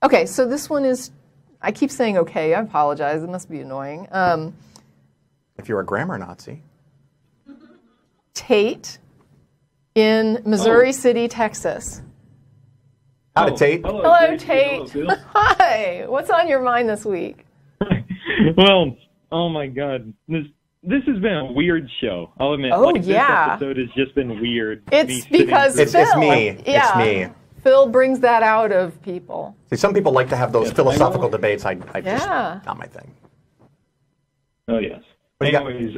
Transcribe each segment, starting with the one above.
Okay, so this one is, I keep saying okay, I apologize, it must be annoying. If you're a grammar Nazi. Tate in Missouri City, Texas. Howdy, Tate. Hello, Tate. Hello, hi. What's on your mind this week? Well, oh my God, this has been a weird show. I'll admit. Oh, this episode has just been weird. It's because Phil. It's me. Yeah. It's me. Phil brings that out of people. See, some people like to have those philosophical debates. I just not my thing. Oh yes. What Anyways,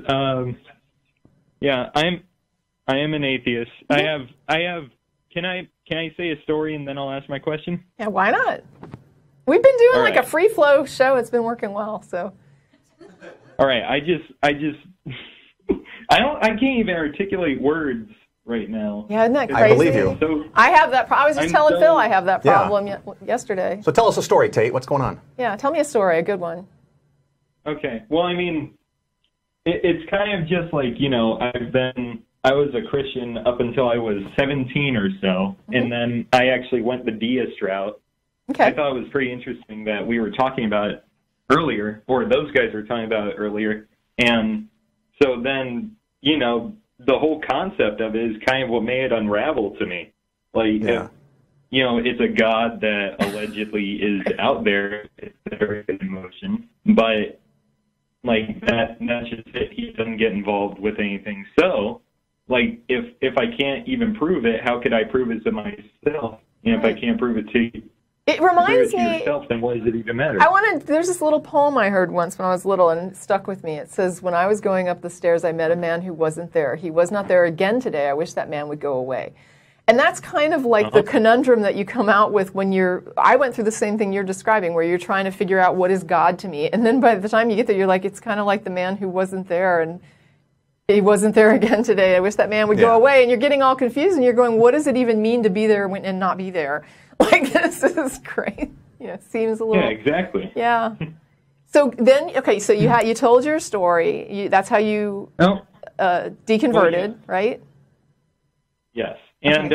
yeah, I am an atheist. I have. Can I say a story and then I'll ask my question? Yeah, why not? We've been doing like a free flow show. It's been working well. So. All right. I can't even articulate words right now. Yeah, isn't that crazy? I believe you. So, I have that. I was just telling Phil I have that problem yesterday. So tell us a story, Tate. What's going on? Yeah, tell me a story, a good one. Okay. Well, I mean, it's kind of just like, I was a Christian up until I was 17 or so, and then I actually went the deist route. Okay. I thought it was pretty interesting that we were talking about it earlier, or those guys were talking about it earlier, and so then, the whole concept of it is kind of what made it unravel to me. Like, it's a God that allegedly is out there, it's there in motion, but, like, that's just it. He doesn't get involved with anything. So, like, if I can't even prove it, how could I prove it to myself? And if I can't prove it to you, it reminds me. Yourself, then what does it even matter? There's this little poem I heard once when I was little and it stuck with me. It says, "When I was going up the stairs, I met a man who wasn't there. He was not there again today. I wish that man would go away." And that's kind of like the conundrum that you come out with when I went through the same thing you're describing, where you're trying to figure out what is God to me. And then by the time you get there, you're like, it's kind of like the man who wasn't there and he wasn't there again today. I wish that man would go away. And you're getting all confused and you're going, what does it even mean to be there and not be there? Like, this is great. It seems a little... Yeah, exactly. Yeah. So then, okay, so you told your story. That's how you deconverted, right? Yes. And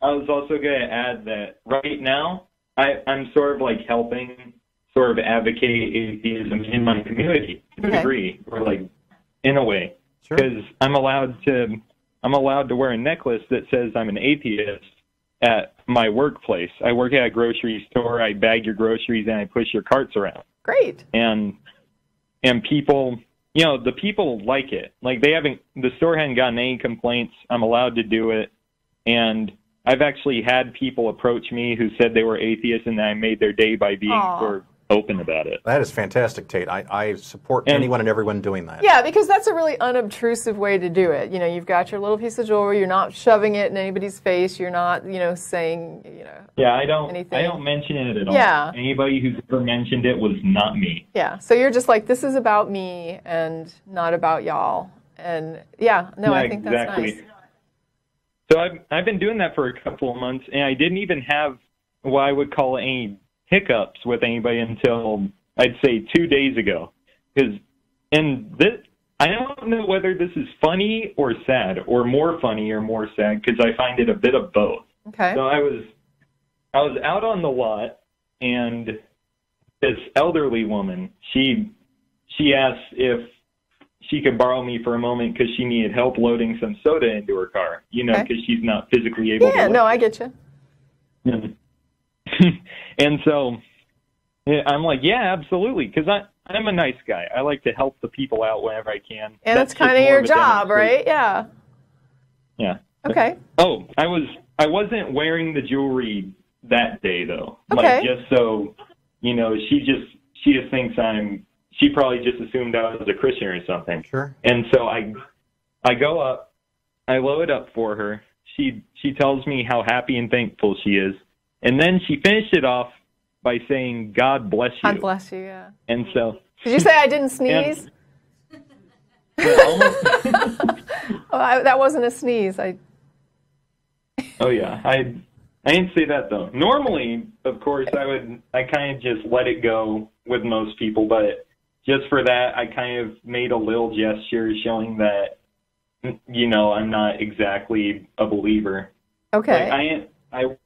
I was also going to add that right now, I'm sort of like helping sort of advocate atheism in my community to a degree, or like in a way, because I'm allowed to wear a necklace that says I'm an atheist at my workplace. I work at a grocery store. I bag your groceries and I push your carts around. Great. And people, the people like it. Like the store hadn't gotten any complaints. I'm allowed to do it. And I've actually had people approach me who said they were atheists and I made their day by being sort of open about it. That is fantastic, Tate. I support anyone and everyone doing that. Yeah, because that's a really unobtrusive way to do it. You've got your little piece of jewelry. You're not shoving it in anybody's face. You're not, saying, Yeah, I don't anything. mention it at all. Yeah. Anybody who's ever mentioned it was not me. Yeah, so you're just like, this is about me and not about y'all. And I think that's nice. So I've been doing that for a couple of months, and I didn't even have what I would call any hiccups with anybody until I'd say 2 days ago. I don't know whether this is funny or sad, or more funny or more sad, because I find it a bit of both. Okay. So I was out on the lot, and this elderly woman, she asked if she could borrow me for a moment because she needed help loading some soda into her car, because she's not physically able to. Yeah, no, I get you. And so I'm like, yeah, absolutely, because I'm a nice guy. I like to help the people out whenever I can. And that's kind of your job, right? Yeah. Yeah. Okay. Oh, I wasn't wearing the jewelry that day though. Okay. Like, just so she just thinks she probably just assumed I was a Christian or something. Sure. And so I go up, I load up for her. She tells me how happy and thankful she is. And then she finished it off by saying, "God bless you." God bless you, yeah. And so... Did you say I didn't sneeze? That wasn't a sneeze. Oh, yeah. I didn't say that, though. Normally, of course, I kind of just let it go with most people, but just for that, I kind of made a little gesture showing that, I'm not exactly a believer. Okay. Like,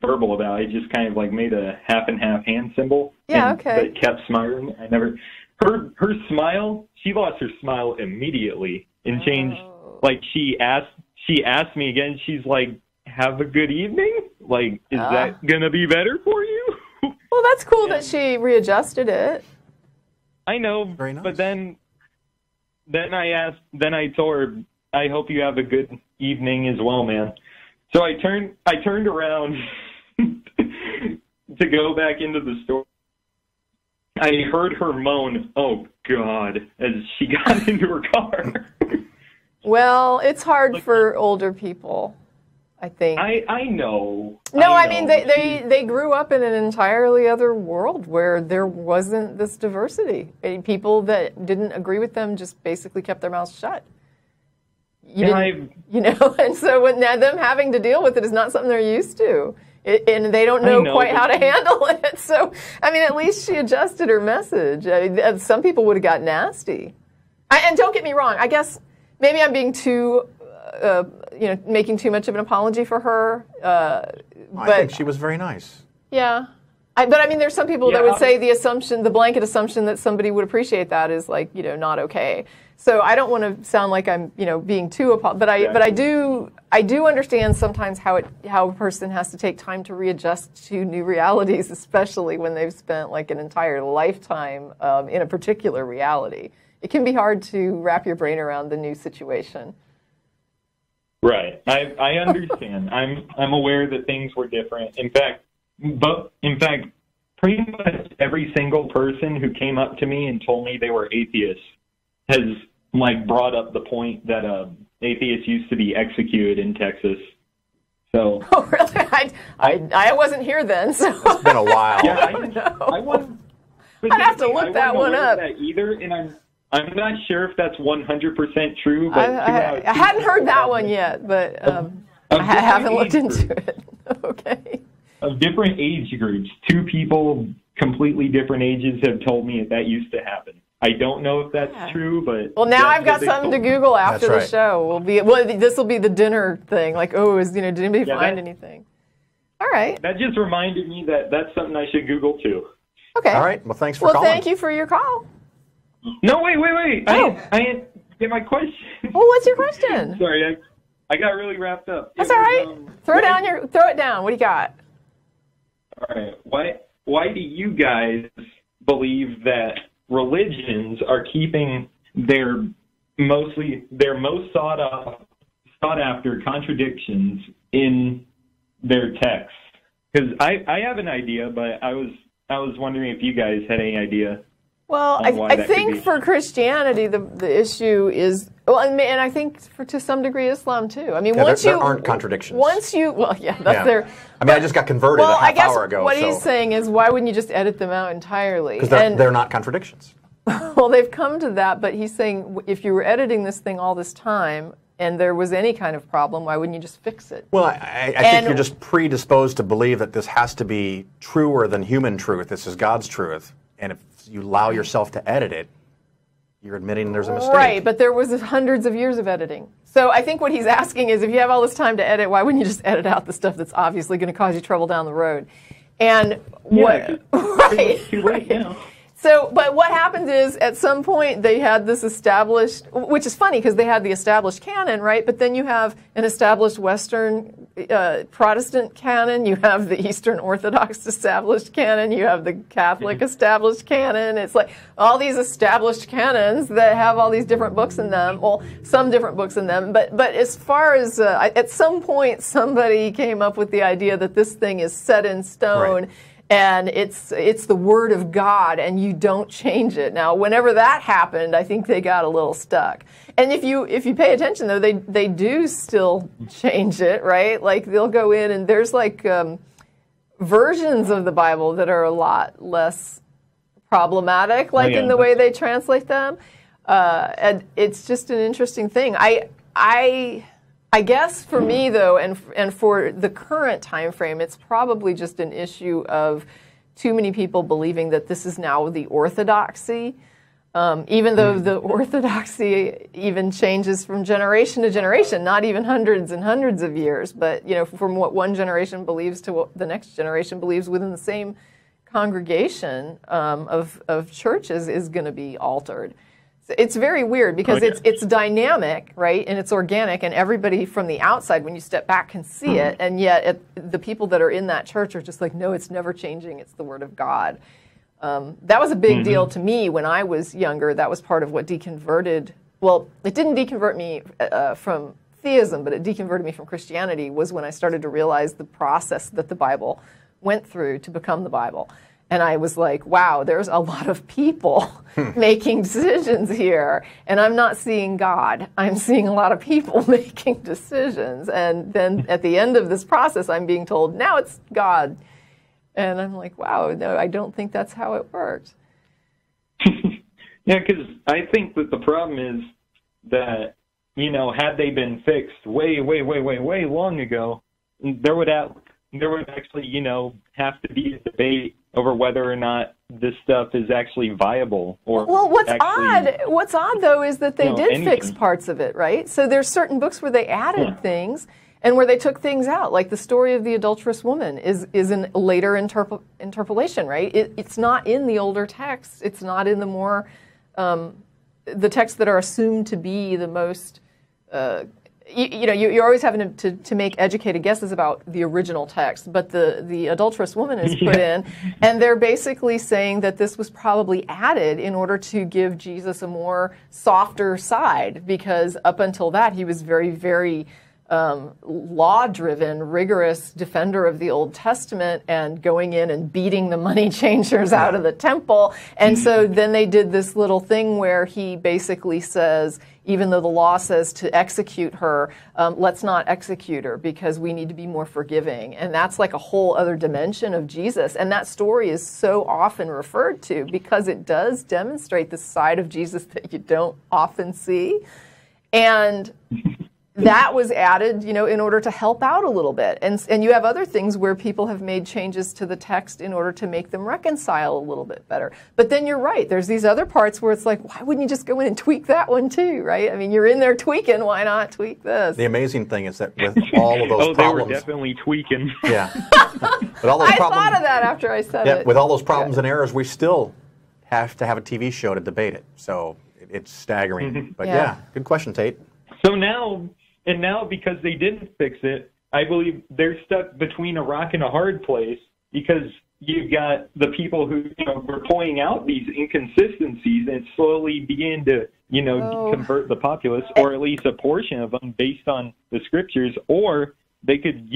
verbal about it. I just kind of like made a half and half hand symbol. Yeah, okay. But kept smiling. I never. Her smile. She lost her smile immediately and changed. Like she asked me again. She's like, "Have a good evening." Like, is that gonna be better for you? Well, that's cool that she readjusted it. I know, Very nice. but then I told her, "I hope you have a good evening as well, man." So I turned around to go back into the store. I heard her moan, "Oh God," as she got into her car. Well, it's hard for older people, I think. I know. No, I mean they grew up in an entirely other world where there wasn't this diversity. People that didn't agree with them just basically kept their mouths shut. And so now them having to deal with it is not something they're used to. And they don't know quite how to handle it. So, I mean, at least she adjusted her message. I mean, some people would have got nasty. And don't get me wrong, I guess maybe I'm being too, making too much of an apology for her. I think she was very nice. Yeah. But I mean, there's some people that would say the blanket assumption that somebody would appreciate that is like, not okay. So I don't want to sound like I'm, being too, but I do understand sometimes how a person has to take time to readjust to new realities, especially when they've spent like an entire lifetime in a particular reality. It can be hard to wrap your brain around the new situation. Right. I understand. I'm aware that things were different. In fact, pretty much every single person who came up to me and told me they were atheists has like brought up the point that atheists used to be executed in Texas. So. Oh really? I wasn't here then, so it's been a while. Yeah, I'd have to look that one up. That either, and I'm not sure if that's 100% true, but I hadn't heard that one yet, but I haven't looked into it. Okay. Of different age groups, two people completely different ages have told me that used to happen. I don't know if that's true, but now I've got something to Google after the show. This will be the dinner thing. Like, did anybody find anything? All right. That just reminded me that that's something I should Google too. Okay. All right. Well, thanks for calling. Well, thank you for your call. No, wait. I didn't get my question. Well, what's your question? Sorry, I got really wrapped up. That's all right. Throw it down. What do you got? All right. Why do you guys believe that religions are keeping their most sought after contradictions in their texts? Because I have an idea, but I was wondering if you guys had any idea. Well, I think for Christianity the issue is and I think to some degree Islam too. I mean, there aren't contradictions. Their. I mean, I just got converted a half hour ago. What he's saying is, why wouldn't you just edit them out entirely? Because they're not contradictions. Well, they've come to that, but he's saying if you were editing this thing all this time and there was any kind of problem, why wouldn't you just fix it? Well, I think you're just predisposed to believe that this has to be truer than human truth. This is God's truth. And if you allow yourself to edit it, you're admitting there's a mistake. Right, but there was hundreds of years of editing. So I think what he's asking is, if you have all this time to edit, why wouldn't you just edit out the stuff that's obviously going to cause you trouble down the road? And right. So, but what happens is, at some point, they had this established, which is funny because they had the established canon, right? But then you have an established Western Protestant canon, you have the Eastern Orthodox established canon, you have the Catholic established canon. It's like all these established canons that have all these different books in them. Well, some different books in them. But as far as, at some point, somebody came up with the idea that this thing is set in stone. Right. And it's the Word of God, and you don't change it. Now, whenever that happened, I think they got a little stuck. And if you pay attention, though, they do still change it, right? Like they'll go in and there's like versions of the Bible that are a lot less problematic, like in the way they translate them. And it's just an interesting thing. I guess for me, though, and for the current time frame, it's probably just an issue of too many people believing that this is now the orthodoxy. Even though the orthodoxy even changes from generation to generation, not even hundreds and hundreds of years, but from what one generation believes to what the next generation believes within the same congregation of churches is going to be altered. It's very weird because it's dynamic, right, and it's organic, and everybody from the outside, when you step back, can see it, and yet the people that are in that church are just like, no, it's never changing. It's the Word of God. That was a big deal to me when I was younger. That was part of what deconverted. Well, it didn't deconvert me from theism, but it deconverted me from Christianity. Was when I started to realize the process that the Bible went through to become the Bible. And I was like, wow, there's a lot of people making decisions here. And I'm not seeing God. I'm seeing a lot of people making decisions. And then at the end of this process, I'm being told, now it's God. And I'm like, wow, no, I don't think that's how it works. Yeah, because I think that the problem is that, had they been fixed way long ago, there would actually, have to be a debate over whether or not this stuff is actually viable. Or well, what's odd though is that they did fix parts of it, right? So there's certain books where they added things and where they took things out, like the story of the adulterous woman is a later interpolation, right? It's not in the older texts. It's not in the more the texts that are assumed to be the most. You're always having to make educated guesses about the original text, but the adulterous woman is put in, and they're basically saying that this was probably added in order to give Jesus a more softer side, because up until that he was very, very law-driven, rigorous defender of the Old Testament and going in and beating the money changers out of the temple. And so then they did this little thing where he basically says, even though the law says to execute her, let's not execute her because we need to be more forgiving. And that's like a whole other dimension of Jesus. And that story is so often referred to because it does demonstrate the side of Jesus that you don't often see. And that was added, in order to help out a little bit. And you have other things where people have made changes to the text in order to make them reconcile a little bit better. But then you're right. There's these other parts where it's like, why wouldn't you just go in and tweak that one too, right? I mean, you're in there tweaking. Why not tweak this? The amazing thing is that with all of those problems... they were definitely tweaking. Yeah. With all those I thought of that after I said it. With all those problems and errors, we still have to have a TV show to debate it. So it's staggering. But yeah, good question, Tate. So now because they didn't fix it, I believe they're stuck between a rock and a hard place, because you've got the people who were pointing out these inconsistencies and slowly began to convert the populace, or at least a portion of them, based on the scriptures. Or they could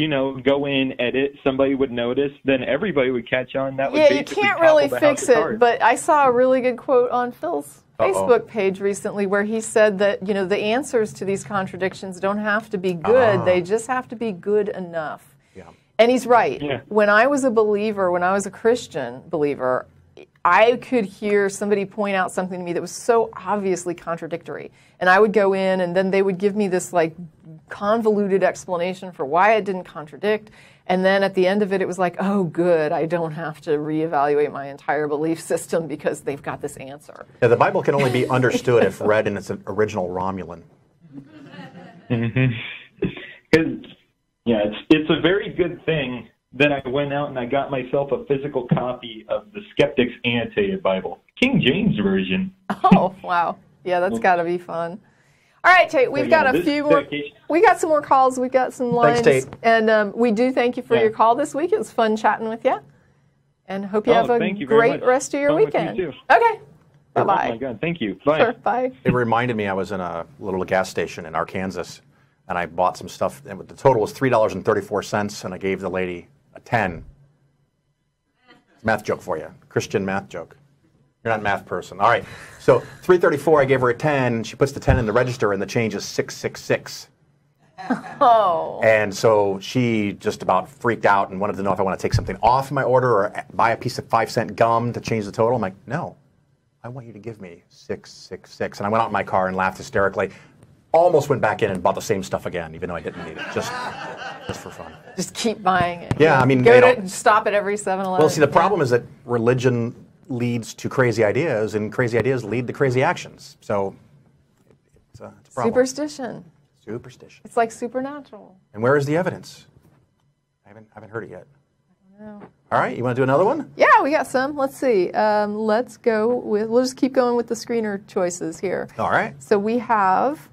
go in, edit, somebody would notice, then everybody would catch on. That would you can't really fix it. But I saw a really good quote on Phil's Facebook page recently where he said that the answers to these contradictions don't have to be good; they just have to be good enough. Yeah. And he's right. Yeah. When I was a Christian believer, I could hear somebody point out something to me that was so obviously contradictory, and I would go in, and then they would give me this like convoluted explanation for why it didn't contradict. And then at the end of it, it was like, oh, good, I don't have to reevaluate my entire belief system because they've got this answer. Yeah, the Bible can only be understood if read in its original Romulan. It's a very good thing that I went out and I got myself a physical copy of the Skeptic's Annotated Bible, King James Version. Oh, wow. Yeah, that's got to be fun. All right, Tate, we've got a few more. We got some more calls. We've got some lines. Thanks, Tate. And we do thank you for your call this week. It was fun chatting with you. And hope you have a great rest of your weekend. You okay. Bye-bye. Oh, my God. Thank you. Bye. Sure, bye. It reminded me I was in a little gas station in Arkansas, and I bought some stuff. And the total was $3.34, and I gave the lady a 10. Math joke for you. Christian math joke. You're not a math person. All right. So $3.34, I gave her a 10. She puts the 10 in the register, and the change is $6.66. Oh. And so she just about freaked out and wanted to know if I want to take something off my order or buy a piece of 5-cent gum to change the total. I'm like, no, I want you to give me $6.66. And I went out in my car and laughed hysterically. Almost went back in and bought the same stuff again, even though I didn't need it, just for fun. Just keep buying it. Yeah, I mean, stop at every 7-Eleven. Well, see, the problem is that religion leads to crazy ideas, and crazy ideas lead to crazy actions. So it's a problem. Superstition. Superstition. It's like supernatural. And where is the evidence? I haven't heard it yet. I don't know. All right, you want to do another one? Yeah, we got some. Let's see. Let's go with, we'll just keep going with the screener choices here. All right. So we have